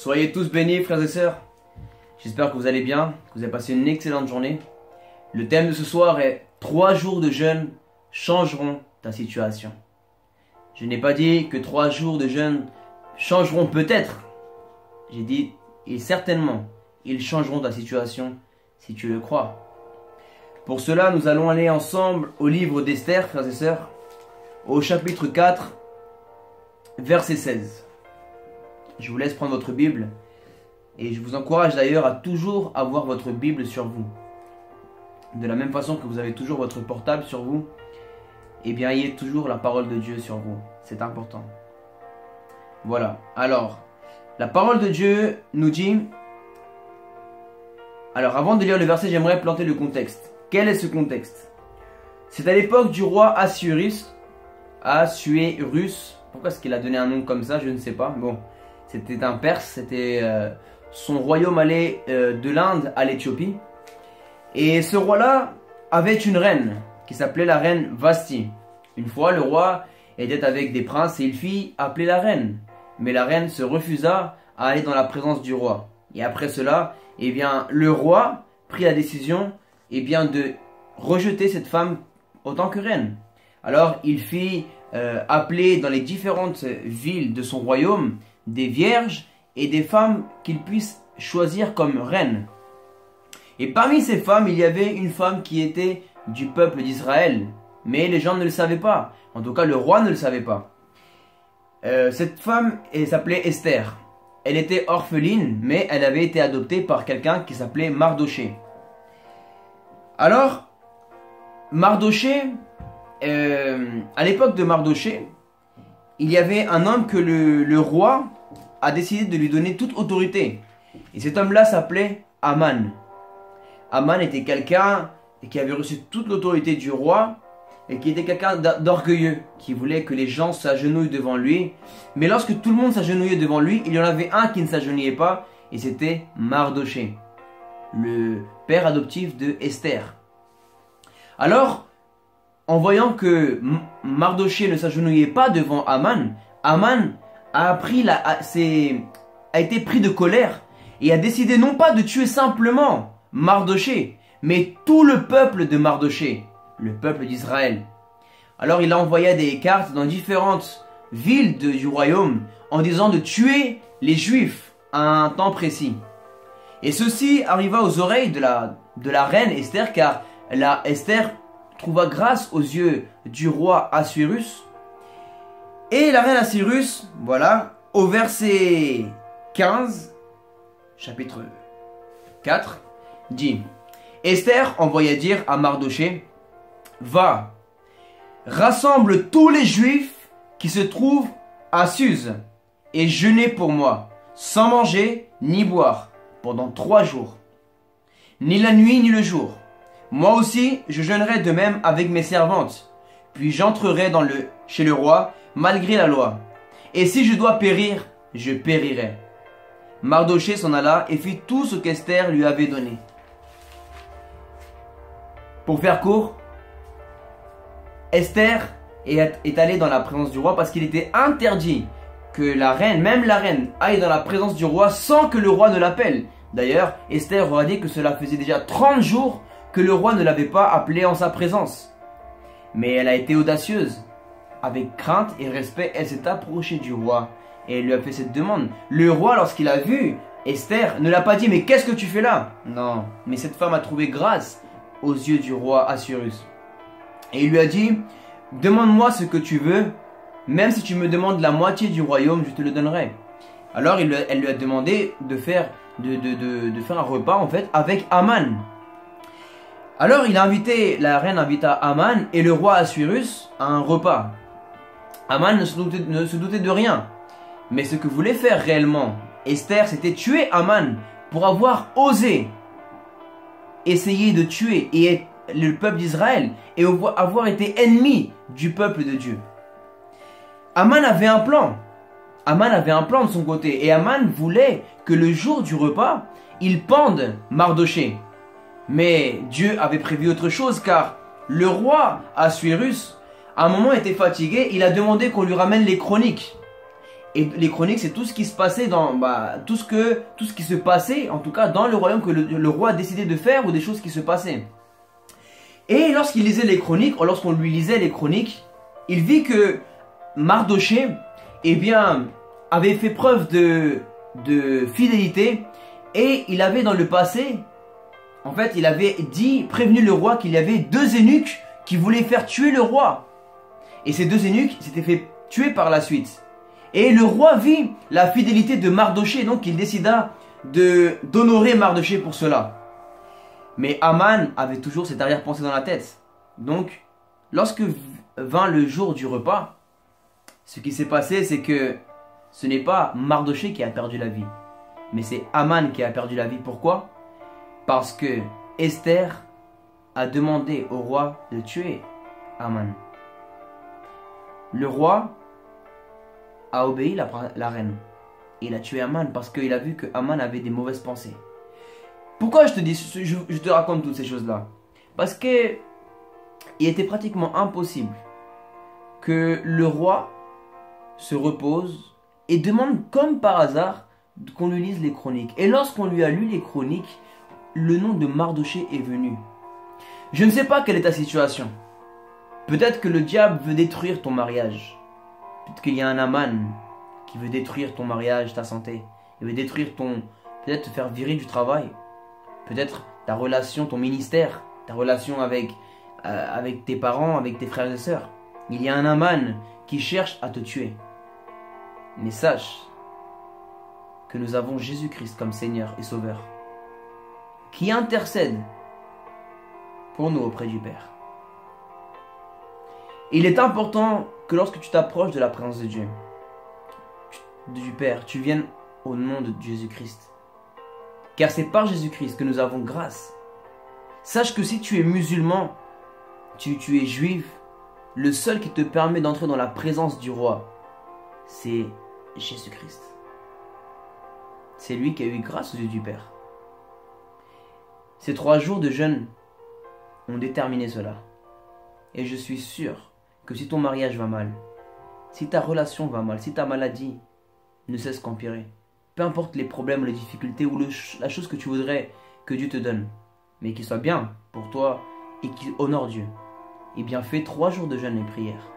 Soyez tous bénis, frères et sœurs. J'espère que vous allez bien, que vous avez passé une excellente journée. Le thème de ce soir est 3 jours de jeûne changeront ta situation. Je n'ai pas dit que 3 jours de jeûne changeront peut-être. J'ai dit, et certainement, ils changeront ta situation si tu le crois. Pour cela, nous allons aller ensemble au livre d'Esther, frères et sœurs, au chapitre 4, verset 16. Je vous laisse prendre votre Bible et je vous encourage d'ailleurs à toujours avoir votre Bible sur vous. De la même façon que vous avez toujours votre portable sur vous, eh bien, ayez toujours la parole de Dieu sur vous. C'est important. Voilà. Alors, la parole de Dieu nous dit... Alors, avant de lire le verset, j'aimerais planter le contexte. Quel est ce contexte? C'est à l'époque du roi Assuérus. Pourquoi est-ce qu'il a donné un nom comme ça? Je ne sais pas. Bon, c'était un Perse. C'était son royaume allait de l'Inde à l'Éthiopie. Et ce roi-là avait une reine qui s'appelait la reine Vashti. Une fois, le roi était avec des princes et il fit appeler la reine. Mais la reine se refusa à aller dans la présence du roi. Et après cela, eh bien, le roi prit la décision de rejeter cette femme autant que reine. Alors, il fit appeler dans les différentes villes de son royaume des vierges et des femmes qu'il puisse choisir comme reines. Et parmi ces femmes, il y avait une femme qui était du peuple d'Israël. Mais les gens ne le savaient pas. En tout cas, le roi ne le savait pas. Cette femme s'appelait Esther. Elle était orpheline, mais elle avait été adoptée par quelqu'un qui s'appelait Mardoché. Alors, Mardoché, à l'époque de Mardoché, il y avait un homme que le roi a décidé de lui donner toute autorité. Et cet homme-là s'appelait Aman. Aman était quelqu'un qui avait reçu toute l'autorité du roi et qui était quelqu'un d'orgueilleux, qui voulait que les gens s'agenouillent devant lui. Mais lorsque tout le monde s'agenouillait devant lui, il y en avait un qui ne s'agenouillait pas, et c'était Mardoché, le père adoptif de Esther. Alors, en voyant que Mardoché ne s'agenouillait pas devant Aman, Aman a été pris de colère et a décidé non pas de tuer simplement Mardoché, mais tout le peuple de Mardoché, le peuple d'Israël. Alors il a envoyé des cartes dans différentes villes du royaume en disant de tuer les Juifs à un temps précis. Et ceci arriva aux oreilles de la reine Esther, car Esther trouva grâce aux yeux du roi Assuérus. Et la reine Assuérus, voilà, au verset 15, chapitre 4, dit: Esther envoya dire à Mardoché: Va, rassemble tous les Juifs qui se trouvent à Suse et jeûnez pour moi, sans manger ni boire, pendant 3 jours, ni la nuit ni le jour. Moi aussi, je jeûnerai de même avec mes servantes, puis j'entrerai chez le roi, malgré la loi. Et si je dois périr, je périrai. Mardoché s'en alla et fit tout ce qu'Esther lui avait donné. Pour faire court, Esther est allée dans la présence du roi parce qu'il était interdit que la reine, même la reine, aille dans la présence du roi sans que le roi ne l'appelle. D'ailleurs, Esther aura dit que cela faisait déjà 30 jours que le roi ne l'avait pas appelée en sa présence. Mais elle a été audacieuse. Avec crainte et respect, elle s'est approchée du roi et elle lui a fait cette demande. Le roi, lorsqu'il a vu Esther, ne l'a pas dit: mais qu'est-ce que tu fais là? Non, mais cette femme a trouvé grâce aux yeux du roi Assuérus. Et il lui a dit: demande-moi ce que tu veux, même si tu me demandes la moitié du royaume, je te le donnerai. Alors elle lui a demandé de faire un repas en fait avec Aman. Alors la reine invita Aman et le roi Assuérus à un repas. Aman ne se doutait de rien. Mais ce que voulait faire réellement Esther, c'était tuer Aman pour avoir osé essayer de tuer le peuple d'Israël et avoir été ennemi du peuple de Dieu. Aman avait un plan. Aman avait un plan de son côté. Et Aman voulait que le jour du repas, il pende Mardoché. Mais Dieu avait prévu autre chose, car le roi Assuérus, à un moment, était fatigué. Il a demandé qu'on lui ramène les chroniques. Et les chroniques, c'est tout ce qui se passait dans tout ce qui se passait, en tout cas dans le royaume que le roi a décidé de faire ou des choses qui se passaient. Et lorsqu'il lisait les chroniques, ou lorsqu'on lui lisait les chroniques, il vit que Mardoché, eh bien, avait fait preuve de fidélité et il avait dans le passé, en fait, il avait prévenu le roi qu'il y avait 2 eunuques qui voulaient faire tuer le roi. Et ces 2 eunuques s'étaient fait tuer par la suite. Et le roi vit la fidélité de Mardoché, donc il décida d'honorer Mardoché pour cela. Mais Aman avait toujours cette arrière-pensée dans la tête. Donc, lorsque vint le jour du repas, ce qui s'est passé, c'est que ce n'est pas Mardoché qui a perdu la vie, mais c'est Aman qui a perdu la vie. Pourquoi? Parce que Esther a demandé au roi de tuer Aman. Le roi a obéi la reine. Il a tué Aman parce qu'il a vu que Aman avait des mauvaises pensées. Pourquoi je te raconte toutes ces choses-là? Parce que il était pratiquement impossible que le roi se repose et demande comme par hasard qu'on lui lise les chroniques. Et lorsqu'on lui a lu les chroniques, le nom de Mardoché est venu. Je ne sais pas quelle est ta situation. Peut-être que le diable veut détruire ton mariage. Peut-être qu'il y a un Aman qui veut détruire ton mariage, ta santé. Il veut détruire peut-être te faire virer du travail. Peut-être ta relation, ton ministère, ta relation avec tes parents, avec tes frères et sœurs. Il y a un Aman qui cherche à te tuer. Mais sache que nous avons Jésus-Christ comme Seigneur et Sauveur, qui intercède pour nous auprès du Père. Il est important que lorsque tu t'approches de la présence de Dieu, du Père, tu viennes au nom de Jésus-Christ. Car c'est par Jésus-Christ que nous avons grâce. Sache que si tu es musulman, tu es juif, le seul qui te permet d'entrer dans la présence du roi, c'est Jésus-Christ. C'est lui qui a eu grâce aux yeux du Père. Ces 3 jours de jeûne ont déterminé cela. Et je suis sûr que si ton mariage va mal, si ta relation va mal, si ta maladie ne cesse qu'empirer, peu importe les problèmes, les difficultés ou la chose que tu voudrais que Dieu te donne, mais qui soit bien pour toi et qui honore Dieu, eh bien fais 3 jours de jeûne et prière.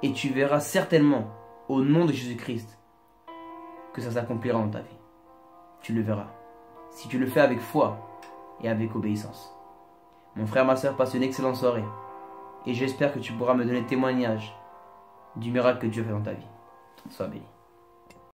Et tu verras certainement, au nom de Jésus-Christ, que ça s'accomplira dans ta vie. Tu le verras. Si tu le fais avec foi et avec obéissance. Mon frère, ma soeur, passe une excellente soirée. Et j'espère que tu pourras me donner témoignage du miracle que Dieu fait dans ta vie. Sois béni.